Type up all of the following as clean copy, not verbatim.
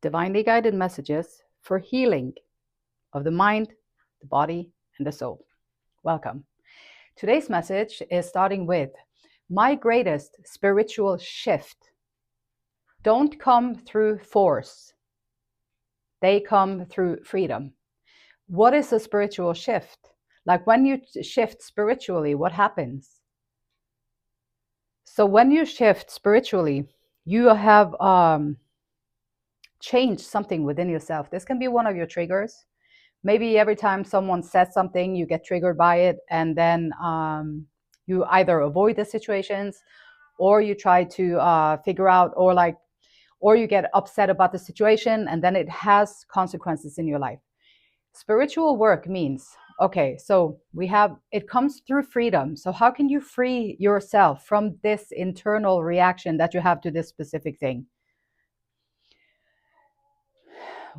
divinely guided messages for healing of the mind, the body, and the soul. Welcome. Today's message is starting with my greatest spiritual shift don't come through force. They come through freedom. What is a spiritual shift? Like when you shift spiritually, what happens? So when you shift spiritually, you have changed something within yourself. This can be one of your triggers. Maybe every time someone says something, you get triggered by it, and then you either avoid the situations, or you try to figure out, or you get upset about the situation, and then it has consequences in your life. Spiritual work means, okay, so it comes through freedom. So how can you free yourself from this internal reaction that you have to this specific thing?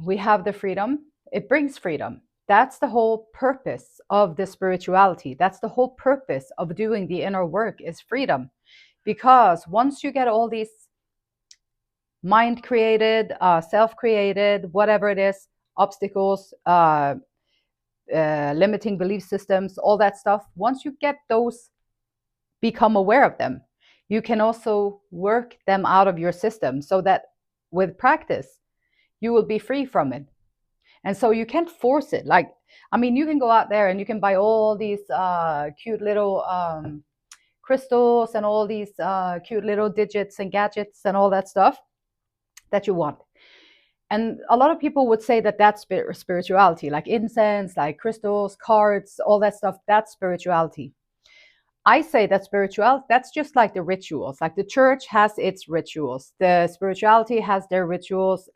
We have the freedom. It brings freedom. That's the whole purpose of the spirituality. That's the whole purpose of doing the inner work, is freedom. Because once you get all these mind created, self created, whatever it is, obstacles, limiting belief systems, all that stuff, once you get those, become aware of them, you can also work them out of your system, so that with practice, you will be free from it. And so you can't force it. You can go out there and you can buy all these cute little crystals and all these cute little digits and gadgets and all that stuff that you want. And a lot of people would say that that's spirituality, like incense, like crystals, cards, all that stuff. That's spirituality. I say that spirituality, that's just like the rituals. Like the church has its rituals. The spirituality has their rituals.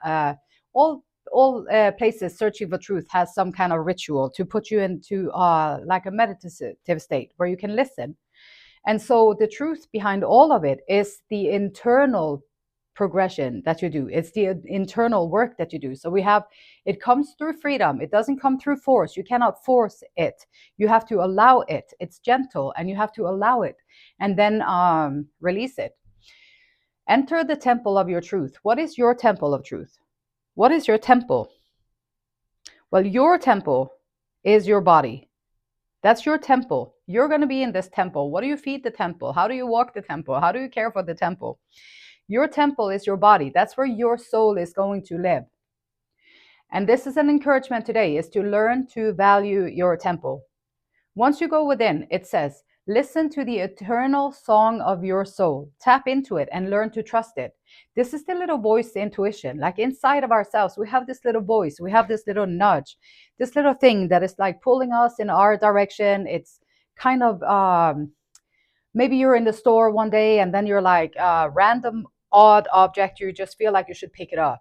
All places searching for truth has some kind of ritual to put you into like a meditative state where you can listen. And so the truth behind all of it is the internal progression that you do. It's the internal work that you do. So it comes through freedom. It doesn't come through force. You cannot force it. You have to allow it. It's gentle, and you have to allow it, and then release it. Enter the temple of your truth. What is your temple of truth? What is your temple? Well, your temple is your body. That's your temple. You're going to be in this temple. What do you feed the temple? How do you walk the temple? How do you care for the temple? Your temple is your body. That's where your soul is going to live. And this is an encouragement today, is to learn to value your temple. Once you go within, it says, listen to the eternal song of your soul. Tap into it and learn to trust it. This is the little voice, the intuition. Like inside of ourselves, we have this little voice. We have this little nudge, this little thing that is like pulling us in our direction. It's kind of, maybe you're in the store one day and then you're like, random odd object, you just feel like you should pick it up.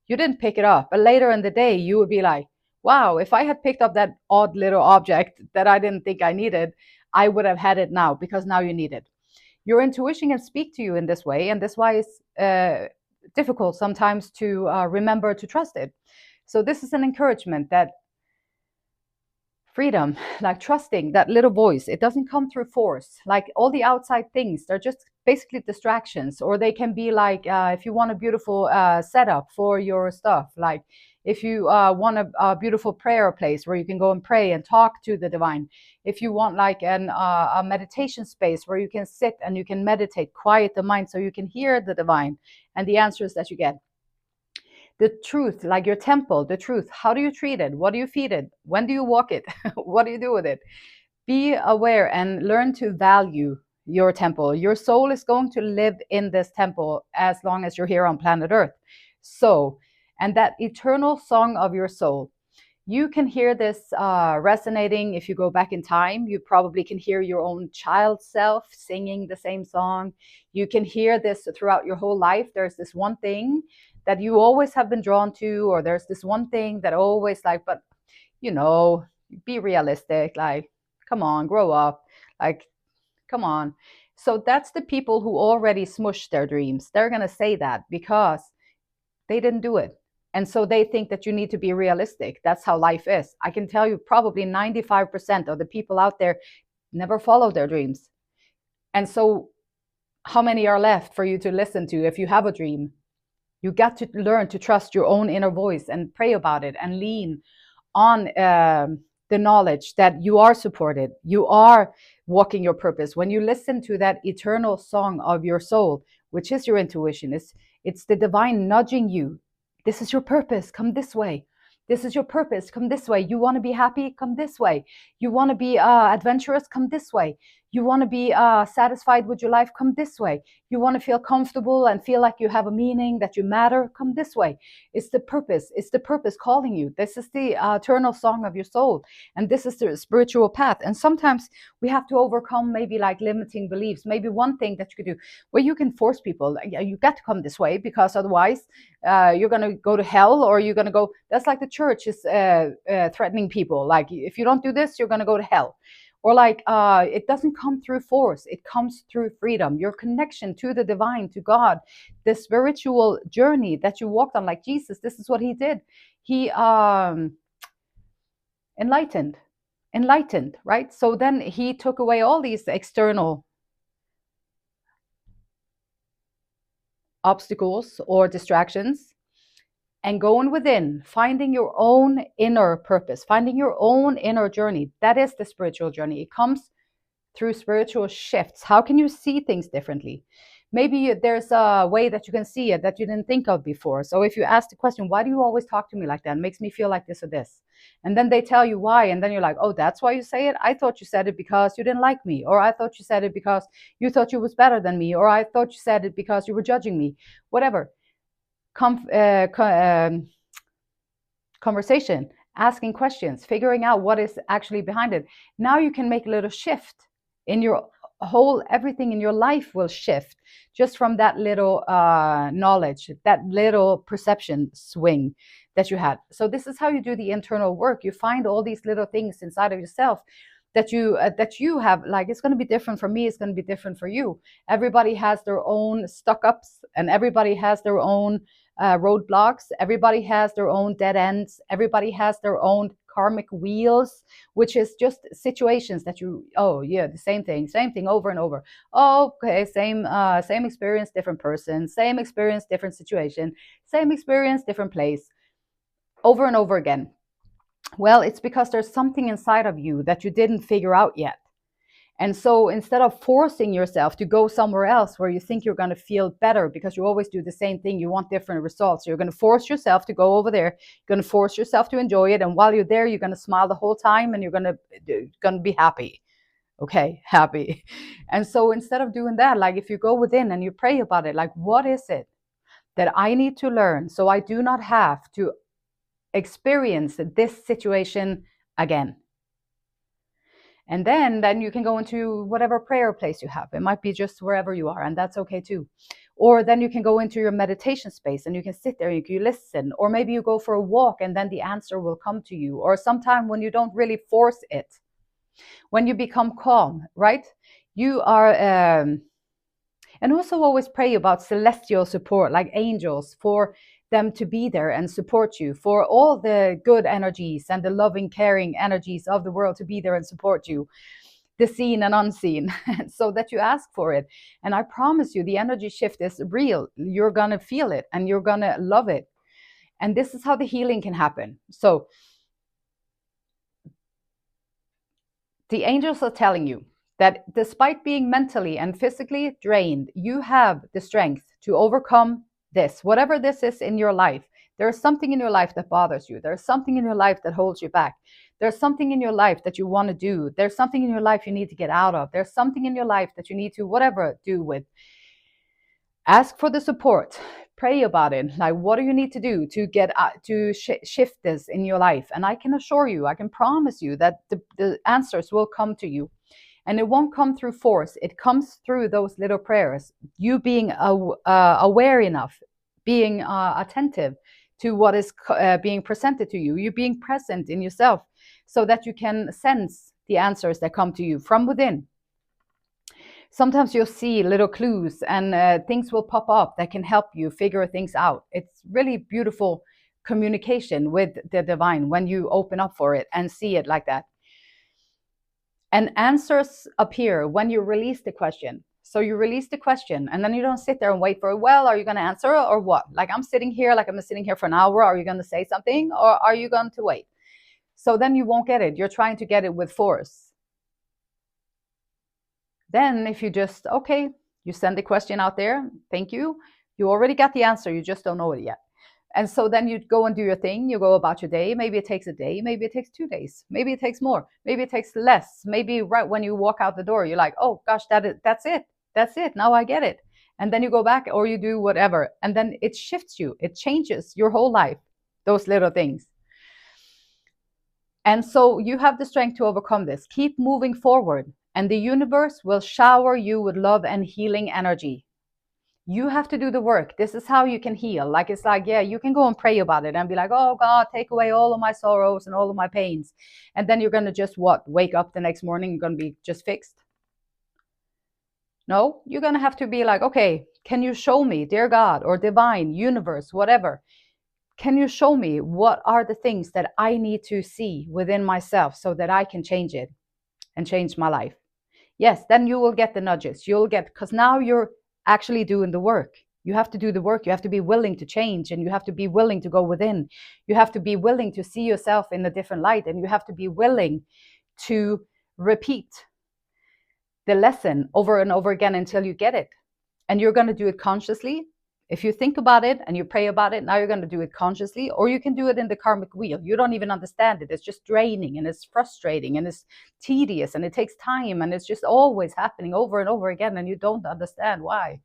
You didn't pick it up, but later in the day you would be like, wow, if I had picked up that odd little object that I didn't think I needed, I would have had it now, because now you need it. Your intuition can speak to you in this way, and this is why it's difficult sometimes to remember to trust it. So this is an encouragement that freedom, like trusting that little voice, it doesn't come through force. Like all the outside things, they're just basically distractions. Or they can be like, if you want a beautiful setup for your stuff, like if you want a beautiful prayer place where you can go and pray and talk to the divine, if you want like a meditation space where you can sit and you can meditate, quiet the mind so you can hear the divine and the answers that you get. The truth, like your temple, the truth, how do you treat it? What do you feed it? When do you walk it? What do you do with it? Be aware and learn to value your temple. Your soul is going to live in this temple as long as you're here on planet Earth. So, and that eternal song of your soul, you can hear this resonating. If you go back in time, you probably can hear your own child self singing the same song. You can hear this throughout your whole life. There's this one thing that you always have been drawn to, or there's this one thing that always like, but be realistic, like, come on, grow up, like, come on. So that's the people who already smushed their dreams. They're going to say that because they didn't do it. And so they think that you need to be realistic. That's how life is. I can tell you probably 95% of the people out there never follow their dreams. And so how many are left for you to listen to if you have a dream? You got to learn to trust your own inner voice and pray about it and lean on the knowledge that you are supported, you are walking your purpose. When you listen to that eternal song of your soul, which is your intuition, it's the divine nudging you. This is your purpose, come this way. This is your purpose, come this way. You want to be happy, come this way. You want to be adventurous, come this way. You want to be satisfied with your life, come this way. You want to feel comfortable and feel like you have a meaning, that you matter, come this way. It's the purpose. It's the purpose calling you. This is the eternal song of your soul. And this is the spiritual path. And sometimes we have to overcome maybe like limiting beliefs. Maybe one thing that you could do where you can force people, you got to come this way because otherwise you're going to go to hell, or you're going to go. That's like the church is threatening people. Like, if you don't do this, you're going to go to hell. Or like it doesn't come through force, it comes through freedom, your connection to the divine, to God, the spiritual journey that you walked on. Like Jesus, this is what he did. He enlightened, right? So then he took away all these external obstacles or distractions, and going within, finding your own inner purpose, finding your own inner journey. That is the spiritual journey. It comes through spiritual shifts. How can you see things differently? Maybe there's a way that you can see it that you didn't think of before. So if you ask the question, why do you always talk to me like that? It makes me feel like this or this. And then they tell you why. And then you're like, oh, that's why you say it? I thought you said it because you didn't like me. Or I thought you said it because you thought you was better than me. Or I thought you said it because you were judging me. Whatever. Conversation, asking questions, figuring out what is actually behind it. Now you can make a little shift in your whole, everything in your life will shift just from that little knowledge, that little perception swing that you had. So this is how you do the internal work. You find all these little things inside of yourself that you have. Like, it's going to be different for me, it's going to be different for you. Everybody has their own stuck ups, and everybody has their own roadblocks. Everybody has their own dead ends. Everybody has their own karmic wheels, which is just situations that you, oh yeah, the same thing over and over. Oh, okay, same experience, different person, same experience, different situation, same experience, different place, over and over again. Well, it's because there's something inside of you that you didn't figure out yet. And so instead of forcing yourself to go somewhere else where you think you're going to feel better because you always do the same thing, you want different results. So you're going to force yourself to go over there. You're going to force yourself to enjoy it. And while you're there, you're going to smile the whole time, and you're going to be happy. Okay, happy. And so instead of doing that, like if you go within and you pray about it, like, what is it that I need to learn so I do not have to experience this situation again? And then you can go into whatever prayer place you have. It might be just wherever you are, and that's okay too. Or then you can go into your meditation space and you can sit there and you listen. Or maybe you go for a walk and then the answer will come to you. Or sometime when you don't really force it, when you become calm, right? You are, and also always pray about celestial support, like angels, for them to be there and support you, for all the good energies and the loving, caring energies of the world to be there and support you, the seen and unseen, so that you ask for it. And I promise you, the energy shift is real. You're going to feel it and you're going to love it. And this is how the healing can happen. So the angels are telling you that despite being mentally and physically drained, you have the strength to overcome this, whatever this is in your life. There is something in your life that bothers you. There's something in your life that holds you back. There's something in your life that you want to do. There's something in your life you need to get out of. There's something in your life that you need to whatever do with. Ask for the support. Pray about it. Like, what do you need to do to get to shift this in your life? And I can assure you, I can promise you that the answers will come to you. And it won't come through force. It comes through those little prayers. You being aware enough, being attentive to what is being presented to you. You being present in yourself so that you can sense the answers that come to you from within. Sometimes you'll see little clues and things will pop up that can help you figure things out. It's really beautiful communication with the divine when you open up for it and see it like that. And answers appear when you release the question. So you release the question, and then you don't sit there and wait for, well, are you going to answer or what? Like I'm sitting here for an hour. Are you going to say something or are you going to wait? So then you won't get it. You're trying to get it with force. Then if you just, okay, you send the question out there, thank you. You already got the answer, you just don't know it yet. And so then you go and do your thing, you go about your day. Maybe it takes a day, maybe it takes 2 days, maybe it takes more, maybe it takes less. Maybe right when you walk out the door, you're like, oh gosh, that's it. Now I get it. And then you go back or you do whatever. And then it shifts you, it changes your whole life, those little things. And so you have the strength to overcome this. Keep moving forward, and the universe will shower you with love and healing energy. You have to do the work. This is how you can heal. Like, it's like, yeah, you can go and pray about it and be like, oh God, take away all of my sorrows and all of my pains. And then you're going to just wake up the next morning, you're going to be just fixed. No, you're going to have to be like, okay, can you show me, dear God or divine, universe, whatever? Can you show me what are the things that I need to see within myself so that I can change it and change my life? Yes, then you will get the nudges. Because now you're actually doing the work. You have to do the work. You have to be willing to change, and you have to be willing to go within. You have to be willing to see yourself in a different light, and you have to be willing to repeat the lesson over and over again until you get it. And you're going to do it consciously. If you think about it and you pray about it, now you're going to do it consciously, or you can do it in the karmic wheel. You don't even understand it. It's just draining and it's frustrating and it's tedious and it takes time and it's just always happening over and over again and you don't understand why.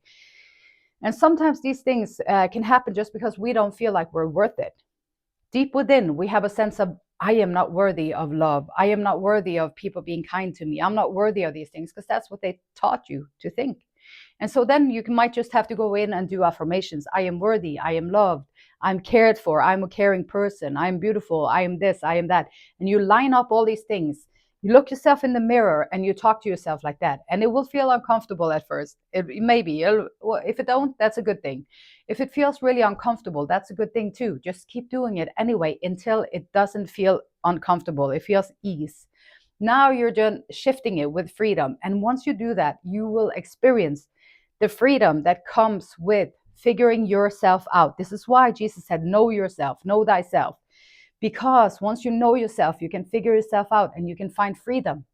And sometimes these things can happen just because we don't feel like we're worth it. Deep within, we have a sense of, I am not worthy of love. I am not worthy of people being kind to me. I'm not worthy of these things, because that's what they taught you to think. And so then you might just have to go in and do affirmations. I am worthy. I am loved. I'm cared for. I'm a caring person. I'm beautiful. I am this. I am that. And you line up all these things. You look yourself in the mirror and you talk to yourself like that. And it will feel uncomfortable at first. If it don't, that's a good thing. If it feels really uncomfortable, that's a good thing too. Just keep doing it anyway until it doesn't feel uncomfortable. It feels ease. Now you're just shifting it with freedom. And once you do that, you will experience the freedom that comes with figuring yourself out. This is why Jesus said, know yourself, know thyself. Because once you know yourself, you can figure yourself out and you can find freedom.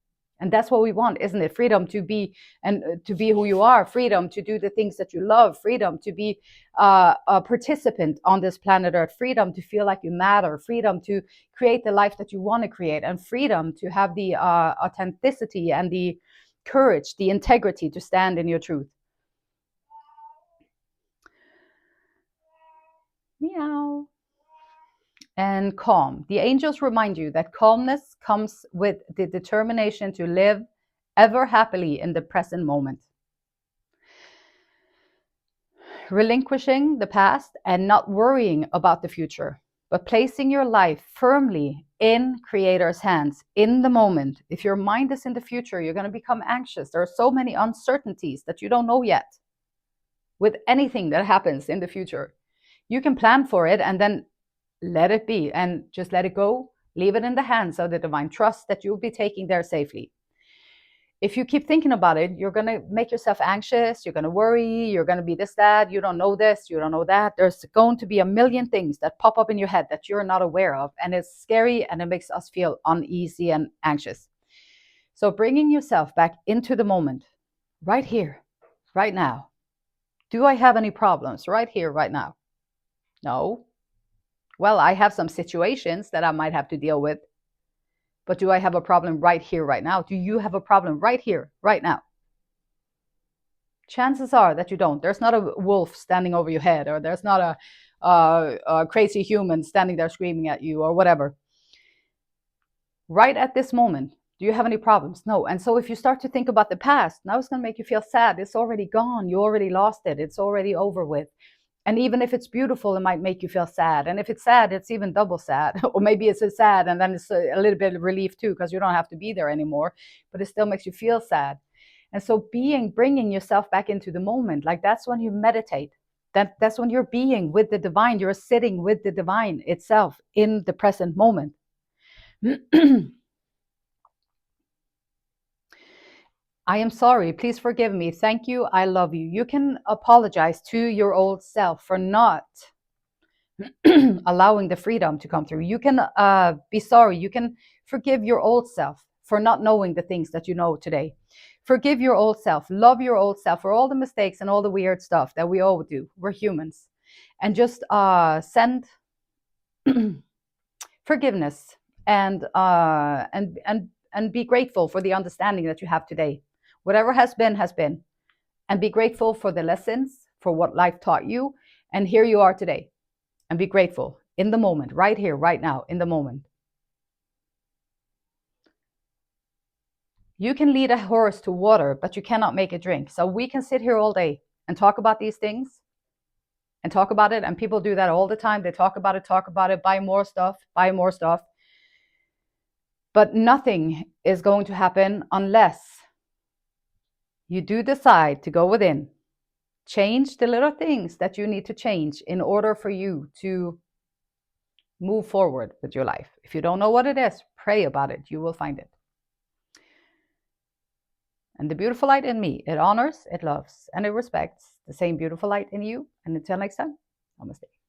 And that's what we want, isn't it? Freedom to be who you are, freedom to do the things that you love, freedom to be a participant on this planet Earth, freedom to feel like you matter, freedom to create the life that you want to create, and freedom to have the authenticity and the courage, the integrity to stand in your truth. Meow. And calm. The angels remind you that calmness comes with the determination to live ever happily in the present moment. Relinquishing the past and not worrying about the future, but placing your life firmly in Creator's hands in the moment. If your mind is in the future, you're going to become anxious. There are so many uncertainties that you don't know yet with anything that happens in the future. You can plan for it and then let it be and just let it go. Leave it in the hands of the divine. Trust that you'll be taking there safely. If you keep thinking about it, you're going to make yourself anxious. You're going to worry. You're going to be this, that. You don't know this. You don't know that. There's going to be a million things that pop up in your head that you're not aware of. And it's scary and it makes us feel uneasy and anxious. So bringing yourself back into the moment, right here, right now. Do I have any problems right here, right now? No. Well, I have some situations that I might have to deal with. But do I have a problem right here, right now? Do you have a problem right here, right now? Chances are that you don't. There's not a wolf standing over your head, or there's not a crazy human standing there screaming at you, or whatever. Right at this moment, do you have any problems? No. And so if you start to think about the past, now it's going to make you feel sad. It's already gone. You already lost it. It's already over with. And even if it's beautiful, it might make you feel sad. And if it's sad, it's even double sad. Or maybe it's a sad and then it's a little bit of relief too, because you don't have to be there anymore, but it still makes you feel sad. And so bringing yourself back into the moment, like that's when you meditate. That's when you're being with the divine. You're sitting with the divine itself in the present moment. I am sorry. Please forgive me. Thank you. I love you. You can apologize to your old self for not allowing the freedom to come through. You can be sorry. You can forgive your old self for not knowing the things that you know today. Forgive your old self. Love your old self for all the mistakes and all the weird stuff that we all do. We're humans. And just send forgiveness and be grateful for the understanding that you have today. Whatever has been, has been. And be grateful for the lessons, for what life taught you. And here you are today. And be grateful in the moment, right here, right now, in the moment. You can lead a horse to water, but you cannot make it drink. So we can sit here all day and talk about these things and talk about it. And people do that all the time. They talk about it, buy more stuff, buy more stuff. But nothing is going to happen unless you do decide to go within, change the little things that you need to change in order for you to move forward with your life. If you don't know what it is, pray about it. You will find it. And the beautiful light in me, it honors, it loves, and it respects the same beautiful light in you. And until next time, namaste.